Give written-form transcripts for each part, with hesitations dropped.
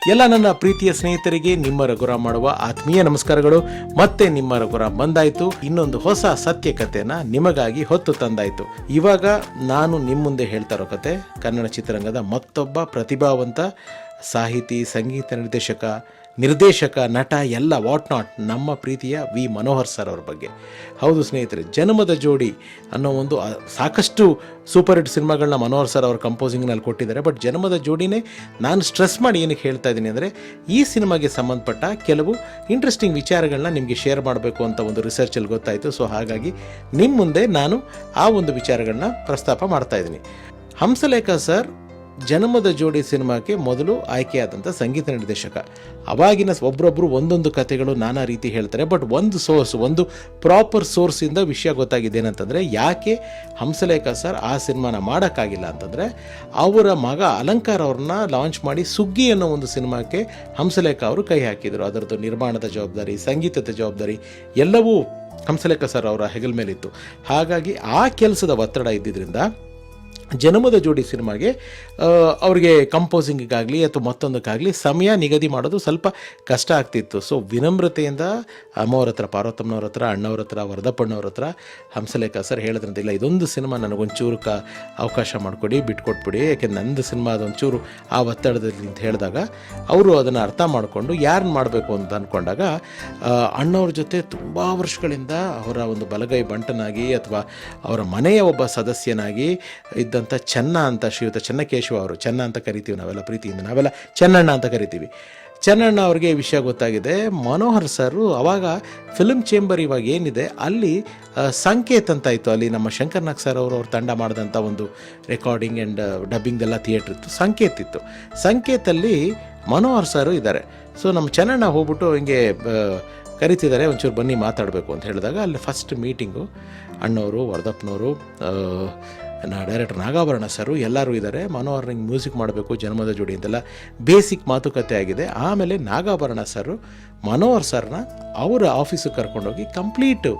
ಎಲ್ಲ ನನ್ನ ಪ್ರೀತಿಯ ಸ್ನೇಹಿತರಿಗೆ ನಿಮ್ಮ ರಘುರಾಮ್ ಮಾಡುವ ಆತ್ಮೀಯ ನಮಸ್ಕಾರಗಳು. ಮತ್ತೆ ನಿಮ್ಮ ರಘುರಾಮ್ ಬಂದಾಯ್ತು. ಇನ್ನೊಂದು ಹೊಸ ಸತ್ಯ ಕಥೆನ ನಿಮಗಾಗಿ ಹೊತ್ತು ತಂದಾಯ್ತು. ಇವಾಗ ನಾನು ನಿಮ್ಮ ಮುಂದೆ ಹೇಳ್ತಾ ಇರೋ ಕತೆ ಕನ್ನಡ ಚಿತ್ರರಂಗದ ಮತ್ತೊಬ್ಬ ಪ್ರತಿಭಾವಂತ ಸಾಹಿತಿ, ಸಂಗೀತ ನಿರ್ದೇಶಕ, ನಟ ಎಲ್ಲ ವಾಟ್ ನಾಟ್ ನಮ್ಮ ಪ್ರೀತಿಯ ವಿ ಮನೋಹರ್ ಸರ್ ಅವ್ರ ಬಗ್ಗೆ. ಹೌದು ಸ್ನೇಹಿತರೆ, ಜನ್ಮದ ಜೋಡಿ ಅನ್ನೋ ಒಂದು ಸಾಕಷ್ಟು ಸೂಪರ್ ಹಿಟ್ ಸಿನಿಮಾಗಳನ್ನ ಮನೋಹರ್ ಸರ್ ಅವ್ರ ಕಂಪೋಸಿಂಗ್ನಲ್ಲಿ ಕೊಟ್ಟಿದ್ದಾರೆ. ಬಟ್ ಜನ್ಮದ ಜೋಡಿನೇ ನಾನು ಸ್ಟ್ರೆಸ್ ಮಾಡಿ ಏನಕ್ಕೆ ಹೇಳ್ತಾ ಇದ್ದೀನಿ ಅಂದರೆ, ಈ ಸಿನಿಮಾಗೆ ಸಂಬಂಧಪಟ್ಟ ಕೆಲವು ಇಂಟ್ರೆಸ್ಟಿಂಗ್ ವಿಚಾರಗಳನ್ನ ನಿಮಗೆ ಶೇರ್ ಮಾಡಬೇಕು ಅಂತ ಒಂದು ರಿಸರ್ಚಲ್ಲಿ ಗೊತ್ತಾಯಿತು. ಸೊ ಹಾಗಾಗಿ ನಿಮ್ಮ ಮುಂದೆ ನಾನು ಆ ಒಂದು ವಿಚಾರಗಳನ್ನ ಪ್ರಸ್ತಾಪ ಮಾಡ್ತಾ ಇದ್ದೀನಿ. ಹಂಸಲೇಖ ಸರ್ ಜನ್ಮದ ಜೋಡಿ ಸಿನಿಮಾಕ್ಕೆ ಮೊದಲು ಆಯ್ಕೆಯಾದಂಥ ಸಂಗೀತ ನಿರ್ದೇಶಕ. ಅವಾಗಿನ ಒಬ್ಬರೊಬ್ಬರು ಒಂದೊಂದು ಕಥೆಗಳು ನಾನಾ ರೀತಿ ಹೇಳ್ತಾರೆ. ಬಟ್ ಒಂದು ಪ್ರಾಪರ್ ಸೋರ್ಸಿಂದ ವಿಷಯ ಗೊತ್ತಾಗಿದೆ ಏನಂತಂದರೆ, ಯಾಕೆ ಹಂಸಲೇಖ ಸರ್ ಆ ಸಿನಿಮಾನ ಮಾಡೋಕ್ಕಾಗಿಲ್ಲ ಅಂತಂದರೆ, ಅವರ ಮಗ ಅಲಂಕಾರ ಅವ್ರನ್ನ ಲಾಂಚ್ ಮಾಡಿ ಸುಗ್ಗಿ ಅನ್ನೋ ಒಂದು ಸಿನಿಮಾಕ್ಕೆ ಹಂಸಲೇಖ ಅವರು ಕೈ ಹಾಕಿದರು. ಅದರದ್ದು ನಿರ್ಮಾಣದ ಜವಾಬ್ದಾರಿ, ಸಂಗೀತದ ಜವಾಬ್ದಾರಿ ಎಲ್ಲವೂ ಹಂಸಲೇಖ ಸರ್ ಅವರ ಹೆಗಲ ಮೇಲಿತ್ತು. ಹಾಗಾಗಿ ಆ ಕೆಲಸದ ಒತ್ತಡ ಇದ್ದಿದ್ದರಿಂದ ಜನ್ಮದ ಜೋಡಿ ಸಿನಿಮಾಗೆ ಅವ್ರಿಗೆ ಕಂಪೋಸಿಂಗಿಗಾಗಲಿ ಅಥವಾ ಮತ್ತೊಂದಕ್ಕಾಗಲಿ ಸಮಯ ನಿಗದಿ ಮಾಡೋದು ಸ್ವಲ್ಪ ಕಷ್ಟ ಆಗ್ತಿತ್ತು. ಸೊ ವಿನಮ್ರತೆಯಿಂದ ಅಮ್ಮವ್ರ ಹತ್ರ, ಪಾರ್ವತಮ್ಮನವ್ರ ಹತ್ರ, ಅಣ್ಣವ್ರ ಹತ್ರ, ವರದಪ್ಪಣ್ಣವ್ರ ಹತ್ರ ಹಂಸಲೇಖ ಸರ್ ಹೇಳಿದ್ರಂತ, ಇಲ್ಲ ಇದೊಂದು ಸಿನಿಮಾ ನನಗೊಂಚೂರು ಅವಕಾಶ ಮಾಡಿಕೊಡಿ, ಬಿಟ್ಕೊಟ್ಬಿಡಿ, ಯಾಕೆಂದ್ರೆ ನಂದು ಸಿನಿಮಾ ಅದೊಂಚೂರು ಆ ಒತ್ತಡದಲ್ಲಿ ಅಂತ ಹೇಳಿದಾಗ ಅವರು ಅದನ್ನು ಅರ್ಥ ಮಾಡಿಕೊಂಡು ಯಾರನ್ನ ಮಾಡಬೇಕು ಅಂತ ಅಂದ್ಕೊಂಡಾಗ ಅಣ್ಣವ್ರ ಜೊತೆ ತುಂಬ ವರ್ಷಗಳಿಂದ ಅವರ ಒಂದು ಬಲಗೈ ಬಂಟನಾಗಿ ಅಥವಾ ಅವರ ಮನೆಯ ಒಬ್ಬ ಸದಸ್ಯನಾಗಿ ಇದ್ದಂಥ ಚೆನ್ನ ಅಂತ, ಶ್ರೀಯುತ ಚೆನ್ನಕೇಶವ ಅವರು, ಚೆನ್ನ ಅಂತ ಕರಿತೀವಿ ನಾವೆಲ್ಲ ಪ್ರೀತಿಯಿಂದ, ನಾವೆಲ್ಲ ಚೆನ್ನಣ್ಣ ಅಂತ ಕರಿತೀವಿ. ಚೆನ್ನಣ್ಣ ಅವ್ರಿಗೆ ವಿಷಯ ಗೊತ್ತಾಗಿದೆ. ಮನೋಹರ್ ಸರು ಅವಾಗ ಫಿಲ್ಮ್ ಚೇಂಬರ್ ಇವಾಗ ಏನಿದೆ ಅಲ್ಲಿ ಸಂಕೇತ್ ಅಂತ ಇತ್ತು, ಅಲ್ಲಿ ನಮ್ಮ ಶಂಕರ್ನಾಗ್ ಸರ್ ಅವ್ರ ತಂಡ ಮಾಡಿದಂಥ ಒಂದು ರೆಕಾರ್ಡಿಂಗ್ ಆ್ಯಂಡ್ ಡಬ್ಬಿಂಗ್ದೆಲ್ಲ ಥಿಯೇಟ್ರ್ ಇತ್ತು, ಸಂಕೇತ್ ಇತ್ತು. ಸಂಕೇತಲ್ಲಿ ಮನೋಹರ್ ಸರು ಇದ್ದಾರೆ. ಸೊ ನಮ್ಮ ಚೆನ್ನಣ್ಣ ಹೋಗ್ಬಿಟ್ಟು ಹಿಂಗೆ ಕರಿತಿದ್ದಾರೆ, ಒಂಚೂರು ಬನ್ನಿ ಮಾತಾಡಬೇಕು ಅಂತ ಹೇಳಿದಾಗ ಅಲ್ಲಿ ಫಸ್ಟ್ ಮೀಟಿಂಗು ಅಣ್ಣವರು, ವರದಪ್ಪನವರು, ಡೈರೆಕ್ಟರ್ ನಾಗಾಭರಣ ಸರು ಎಲ್ಲರೂ ಇದ್ದಾರೆ. ಮನೋಹರ್ ಹಿಂಗೆ ಮ್ಯೂಸಿಕ್ ಮಾಡಬೇಕು ಜನ್ಮದ ಜೋಡಿ ಅಂತೆಲ್ಲ ಬೇಸಿಕ್ ಮಾತುಕತೆ ಆಗಿದೆ. ಆಮೇಲೆ ನಾಗಾಭರಣ ಸರು ಮನೋಹರ್ ಸರ್ನ ಅವರ ಆಫೀಸಿಗೆ ಕರ್ಕೊಂಡೋಗಿ ಕಂಪ್ಲೀಟು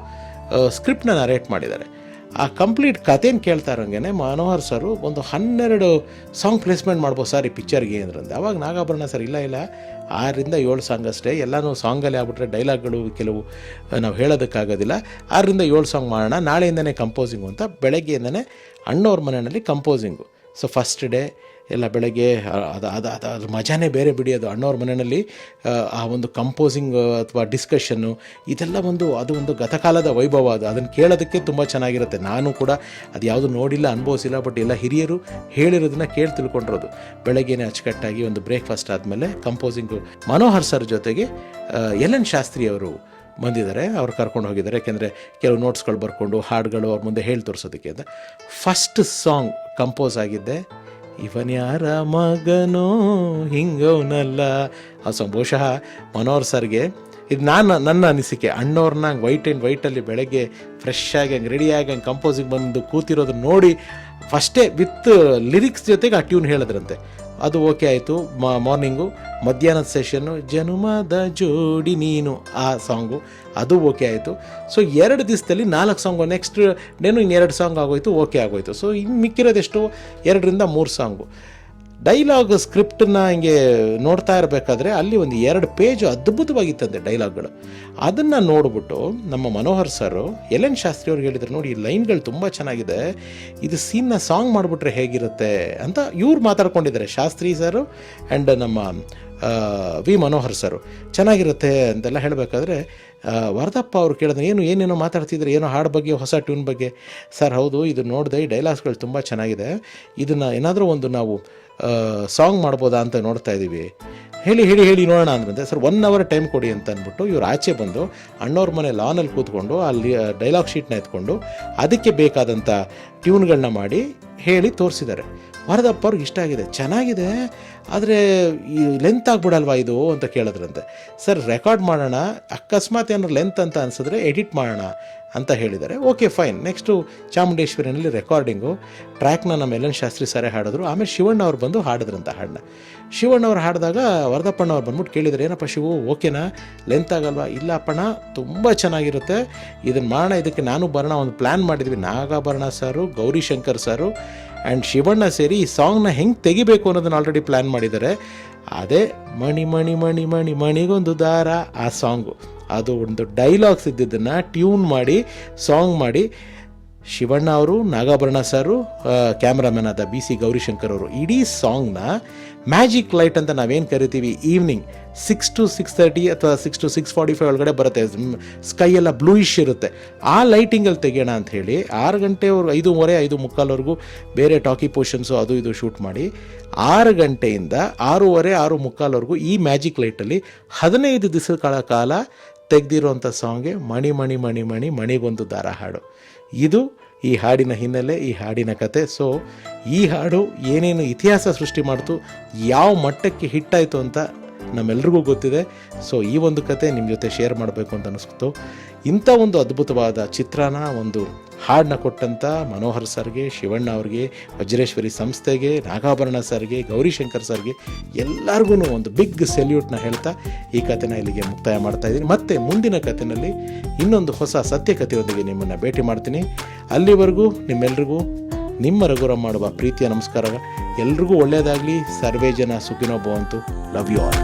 ಸ್ಕ್ರಿಪ್ಟ್ನ ನರೇಟ್ ಮಾಡಿದ್ದಾರೆ. ಆ ಕಂಪ್ಲೀಟ್ ಕಥೆನ ಕೇಳ್ತಾ ಇರೋಂಗೆ ಮನೋಹರ್ ಸರು ಒಂದು 12 ಸಾಂಗ್ ಪ್ಲೇಸ್ಮೆಂಟ್ ಮಾಡ್ಬೋದು ಸರ್ ಈ ಪಿಕ್ಚರ್ಗೆ ಅಂದ್ರಂತೆ. ಅವಾಗ ನಾಗಾಭರಣ ಸರ್ ಇಲ್ಲ 6ರಿಂದ 7 ಸಾಂಗ್ ಅಷ್ಟೇ, ಎಲ್ಲನೂ ಸಾಂಗಲ್ಲಿ ಆಗ್ಬಿಟ್ರೆ ಡೈಲಾಗ್ಗಳು ಕೆಲವು ನಾವು ಹೇಳೋದಕ್ಕಾಗೋದಿಲ್ಲ, 6ರಿಂದ 7 ಸಾಂಗ್ ಮಾಡೋಣ, ನಾಳೆಯಿಂದನೇ ಕಂಪೋಸಿಂಗು ಅಂತ ಬೆಳಗ್ಗೆಯಿಂದನೇ ಅಣ್ಣವ್ರ ಮನೆಯಲ್ಲಿ ಕಂಪೋಸಿಂಗು. ಸೊ ಫಸ್ಟ್ ಡೇ ಎಲ್ಲ ಬೆಳಗ್ಗೆ ಅದು ಮಜಾನೇ ಬೇರೆ ಬಿಡಿ. ಅದು ಅಣ್ಣವ್ರ ಮನೆಯಲ್ಲಿ ಆ ಒಂದು ಕಂಪೋಸಿಂಗ್ ಅಥವಾ ಡಿಸ್ಕಷನ್ನು ಇದೆಲ್ಲ ಅದು ಒಂದು ಗತಕಾಲದ ವೈಭವ. ಅದನ್ನು ಕೇಳೋದಕ್ಕೆ ತುಂಬ ಚೆನ್ನಾಗಿರುತ್ತೆ. ನಾನು ಕೂಡ ಅದು ಯಾವುದು ನೋಡಿಲ್ಲ, ಅನುಭವಿಸಿಲ್ಲ, ಬಟ್ ಎಲ್ಲ ಹಿರಿಯರು ಹೇಳಿರೋದನ್ನ ಕೇಳಿ ತಿಳ್ಕೊಂಡಿರೋದು. ಬೆಳಗ್ಗೆನೇ ಅಚ್ಚುಕಟ್ಟಾಗಿ ಒಂದು ಬ್ರೇಕ್ಫಾಸ್ಟ್ ಆದಮೇಲೆ ಕಂಪೋಸಿಂಗು. ಮನೋಹರ್ ಸರ್ ಜೊತೆಗೆ ಎಲ್ ಶಾಸ್ತ್ರಿ ಅವರು ಬಂದಿದ್ದಾರೆ, ಅವ್ರು ಕರ್ಕೊಂಡು ಹೋಗಿದ್ದಾರೆ. ಯಾಕೆಂದರೆ ಕೆಲವು ನೋಟ್ಸ್ಗಳು ಬರ್ಕೊಂಡು ಹಾಡುಗಳು ಅವ್ರ ಮುಂದೆ ಹೇಳಿ ತೋರಿಸೋದಕ್ಕೆ ಅಂತ. ಫಸ್ಟ್ ಸಾಂಗ್ ಕಂಪೋಸ್ ಆಗಿದ್ದೆ ಇವನ್ಯಾರ ಮಗನೋ ಹಿಂಗವನಲ್ಲ ಆ ಸಾಂಗ್. ಬಹುಶಃ ಮನೋಹರ್ ಸರ್ಗೆ ಇದು ನನ್ನ ಅನಿಸಿಕೆ, ಅಣ್ಣವ್ರನ್ನ ವೈಟಲ್ಲಿ ಬೆಳಗ್ಗೆ ಫ್ರೆಶ್ ಆಗಿ ಹಂಗೆ ರೆಡಿಯಾಗಿ ಹಂಗೆ ಕಂಪೋಸಿಂಗ್ ಬಂದು ಕೂತಿರೋದನ್ನ ನೋಡಿ ಫಸ್ಟೇ ವಿತ್ ಲಿರಿಕ್ಸ್ ಜೊತೆಗೆ ಆ ಟ್ಯೂನ್ ಹೇಳಿದ್ರಂತೆ. ಅದು ಓಕೆ ಆಯಿತು. ಮಾರ್ನಿಂಗು ಮಧ್ಯಾಹ್ನದ ಸೆಷನ್ನು ಜನುಮದ ಜೋಡಿ ನೀನು ಆ ಸಾಂಗು ಅದು ಓಕೆ ಆಯಿತು. ಸೊ 2 ದಿವಸದಲ್ಲಿ 4 ಸಾಂಗು, ನೆಕ್ಸ್ಟ್ ಡೇನು ಇನ್ನು 2 ಸಾಂಗ್ ಆಗೋಯ್ತು, ಓಕೆ ಆಗೋಯ್ತು. ಸೊ ಇನ್ನು ಮಿಕ್ಕಿರೋದೆಷ್ಟು 2ರಿಂದ 3 ಸಾಂಗು. ಡೈಲಾಗ್ ಸ್ಕ್ರಿಪ್ಟನ್ನ ಹಿಂಗೆ ನೋಡ್ತಾ ಇರಬೇಕಾದ್ರೆ ಅಲ್ಲಿ ಒಂದು 2 ಪೇಜು ಅದ್ಭುತವಾಗಿತ್ತಂತೆ ಡೈಲಾಗ್ಗಳು. ಅದನ್ನು ನೋಡಿಬಿಟ್ಟು ನಮ್ಮ ಮನೋಹರ್ ಸರು ಎಲ್ ಶಾಸ್ತ್ರಿ ಅವ್ರಿಗೆ ಹೇಳಿದ್ರು, ನೋಡಿ ಈ ಲೈನ್ಗಳು ತುಂಬ ಚೆನ್ನಾಗಿದೆ, ಇದು ಸೀನ್ನ ಸಾಂಗ್ ಮಾಡಿಬಿಟ್ರೆ ಹೇಗಿರುತ್ತೆ ಅಂತ ಇವ್ರು ಮಾತಾಡ್ಕೊಂಡಿದ್ದಾರೆ, ಶಾಸ್ತ್ರಿ ಸರು ಆ್ಯಂಡ್ ನಮ್ಮ ವಿ ಮನೋಹರ್ ಸರು. ಚೆನ್ನಾಗಿರುತ್ತೆ ಅಂತೆಲ್ಲ ಹೇಳಬೇಕಾದ್ರೆ ವರದಪ್ಪ ಅವರು ಕೇಳಿದ್ರೆ ಏನೇನೋ ಮಾತಾಡ್ತಿದ್ರು, ಏನೋ ಹಾಡು ಬಗ್ಗೆ, ಹೊಸ ಟ್ಯೂನ್ ಬಗ್ಗೆ. ಸರ್ ಹೌದು, ಇದು ನೋಡಿದೆ, ಈ ಡೈಲಾಗ್ಸ್ಗಳು ತುಂಬ ಚೆನ್ನಾಗಿದೆ, ಇದನ್ನು ಏನಾದರೂ ಒಂದು ನಾವು ಸಾಂಗ್ ಮಾಡ್ಬೋದಾ ಅಂತ ನೋಡ್ತಾ ಇದ್ದೀವಿ, ಹೇಳಿ ನೋಡೋಣ ಅಂದ್ರಂತೆ. ಸರ್ 1 hour ಟೈಮ್ ಕೊಡಿ ಅಂತ ಅಂದ್ಬಿಟ್ಟು ಇವ್ರು ಆಚೆ ಬಂದು ಅಣ್ಣವ್ರ ಮನೆ ಲಾನಲ್ಲಿ ಕೂತ್ಕೊಂಡು ಅಲ್ಲಿ ಡೈಲಾಗ್ ಶೀಟ್ನ ಎತ್ಕೊಂಡು ಅದಕ್ಕೆ ಬೇಕಾದಂಥ ಟ್ಯೂನ್ಗಳನ್ನ ಮಾಡಿ ಹೇಳಿ ತೋರಿಸಿದ್ದಾರೆ. ವರದಪ್ಪ ಅವ್ರಿಗೆ ಇಷ್ಟ ಆಗಿದೆ, ಚೆನ್ನಾಗಿದೆ, ಆದರೆ ಈ ಲೆಂತ್ ಆಗಿಬಿಡಲ್ವಾ ಇದು ಅಂತ ಕೇಳಿದ್ರಂತೆ. ಸರ್ ರೆಕಾರ್ಡ್ ಮಾಡೋಣ, ಅಕಸ್ಮಾತ್ ಏನಾದ್ರು ಲೆಂತ್ ಅಂತ ಅನಿಸಿದ್ರೆ ಎಡಿಟ್ ಮಾಡೋಣ ಅಂತ ಹೇಳಿದ್ದಾರೆ. Okay fine. ನೆಕ್ಸ್ಟು ಚಾಮುಂಡೇಶ್ವರಿನಲ್ಲಿ ರೆಕಾರ್ಡಿಂಗು, ಟ್ರ್ಯಾಕ್ನ ನಮ್ಮ ಎಲ್ ಶಾಸ್ತ್ರಿ ಸರೇ ಹಾಡಿದ್ರು. ಆಮೇಲೆ ಶಿವಣ್ಣ ಅವ್ರು ಬಂದು ಹಾಡಿದ್ರಂತ ಹಾಡನ್ನ. ಶಿವಣ್ಣ ಅವ್ರು ಹಾಡಿದಾಗ ವರದಪ್ಪಣ್ಣ ಅವ್ರು ಬಂದ್ಬಿಟ್ಟು ಕೇಳಿದ್ರು, ಏನಪ್ಪ ಶಿವು ಓಕೆನಾ, ಲೆಂತ್ ಆಗಲ್ವಾ? ಇಲ್ಲ ಅಪ್ಪಣ್ಣ ತುಂಬ ಚೆನ್ನಾಗಿರುತ್ತೆ, ಇದನ್ನು ಮಾಡೋಣ, ಇದಕ್ಕೆ ನಾನು ಬರೋಣ ಒಂದು ಪ್ಲ್ಯಾನ್ ಮಾಡಿದ್ವಿ. ನಾಗಾಭರಣ ಸರು, ಗೌರಿಶಂಕರ್ ಸರು ಆ್ಯಂಡ್ ಶಿವಣ್ಣ ಸೇರಿ ಈ ಸಾಂಗ್ನ ಹೆಂಗೆ ತೆಗಿಬೇಕು ಅನ್ನೋದನ್ನು ಆಲ್ರೆಡಿ ಪ್ಲ್ಯಾನ್ ಮಾಡಿದ್ದಾರೆ. ಅದೇ ಮಣಿ ಮಣಿ ಮಣಿ ಮಣಿ ಮಣಿಗೊಂದು ದಾರ ಆ ಸಾಂಗು. ಅದು ಒಂದು ಡೈಲಾಗ್ಸ್ ಇದ್ದಿದ್ದನ್ನು ಟ್ಯೂನ್ ಮಾಡಿ ಸಾಂಗ್ ಮಾಡಿ ಶಿವಣ್ಣ ಅವರು, ನಾಗಾಭರಣ ಸರು, ಕ್ಯಾಮ್ರಾಮನ್ ಆದ BC ಗೌರಿಶಂಕರ್ ಅವರು ಇಡೀ ಸಾಂಗ್ನ ಮ್ಯಾಜಿಕ್ ಲೈಟ್ ಅಂತ ನಾವೇನು ಕರಿತೀವಿ, ಈವ್ನಿಂಗ್ 6 to 6:30 ಅಥವಾ 6 to 6:45 ಒಳಗಡೆ ಬರುತ್ತೆ. ಸ್ಕೈ ಎಲ್ಲ ಬ್ಲೂಯಿಶ್ ಇರುತ್ತೆ. ಆ ಲೈಟಿಂಗಲ್ಲಿ ತೆಗೆಯೋಣ ಅಂತ ಹೇಳಿ 6 ಗಂಟೆವರೆಗೂ 5:30 5:45ವರೆಗೂ ಬೇರೆ ಟಾಕಿ ಪೋರ್ಷನ್ಸು ಅದು ಇದು ಶೂಟ್ ಮಾಡಿ 6 ಗಂಟೆಯಿಂದ 6:30 6:45ವರೆಗೂ ಈ ಮ್ಯಾಜಿಕ್ ಲೈಟಲ್ಲಿ 15 ದಿವಸಗಳ ಕಾಲ ತೆಗೆದಿರುವಂಥ ಸಾಂಗ್ಗೆ ಮಣಿ ಮಣಿ ಮಣಿ ಮಣಿ ಮಣಿಗೊಂದು ದಾರ ಹಾಡು. ಇದು ಈ ಹಾಡಿನ ಹಿನ್ನೆಲೆ, ಈ ಹಾಡಿನ ಕತೆ. ಸೊ ಈ ಹಾಡು ಏನೇನು ಇತಿಹಾಸ ಸೃಷ್ಟಿ ಮಾಡ್ತು, ಯಾವ ಮಟ್ಟಕ್ಕೆ ಹಿಟ್ಟಾಯಿತು ಅಂತ ನಮ್ಮೆಲ್ರಿಗೂ ಗೊತ್ತಿದೆ. ಸೊ ಈ ಒಂದು ಕತೆ ನಿಮ್ಮ ಜೊತೆ ಶೇರ್ ಮಾಡಬೇಕು ಅಂತ ಅನಿಸ್ತು. ಇಂಥ ಒಂದು ಅದ್ಭುತವಾದ ಚಿತ್ರನ, ಒಂದು ಹಾಡನ್ನ ಕೊಟ್ಟಂಥ ಮನೋಹರ್ ಸರ್ಗೆ, ಶಿವಣ್ಣ ಅವ್ರಿಗೆ, ವಜ್ರೇಶ್ವರಿ ಸಂಸ್ಥೆಗೆ, ನಾಗಾಭರಣ ಸರ್ಗೆ, ಗೌರಿಶಂಕರ್ ಸರ್ಗೆ ಎಲ್ಲರಿಗೂ ಒಂದು ಬಿಗ್ ಸೆಲ್ಯೂಟ್ನ ಹೇಳ್ತಾ ಈ ಕಥೆನ ಇಲ್ಲಿಗೆ ಮುಕ್ತಾಯ ಮಾಡ್ತಾಯಿದ್ದೀನಿ. ಮತ್ತು ಮುಂದಿನ ಕಥೆಯಲ್ಲಿ ಇನ್ನೊಂದು ಹೊಸ ಸತ್ಯಕಥೆಯೊಂದಿಗೆ ನಿಮ್ಮನ್ನು ಭೇಟಿ ಮಾಡ್ತೀನಿ. ಅಲ್ಲಿವರೆಗೂ ನಿಮ್ಮೆಲ್ರಿಗೂ ನಿಮ್ಮ ರಘುರಾಮ್ ಮಾಡುವ ಪ್ರೀತಿಯ ನಮಸ್ಕಾರ. ಎಲ್ರಿಗೂ ಒಳ್ಳೆಯದಾಗಲಿ. ಸರ್ವೇ ಜನ ಸುಖಿನೋ ಭವಂತು. Love you all.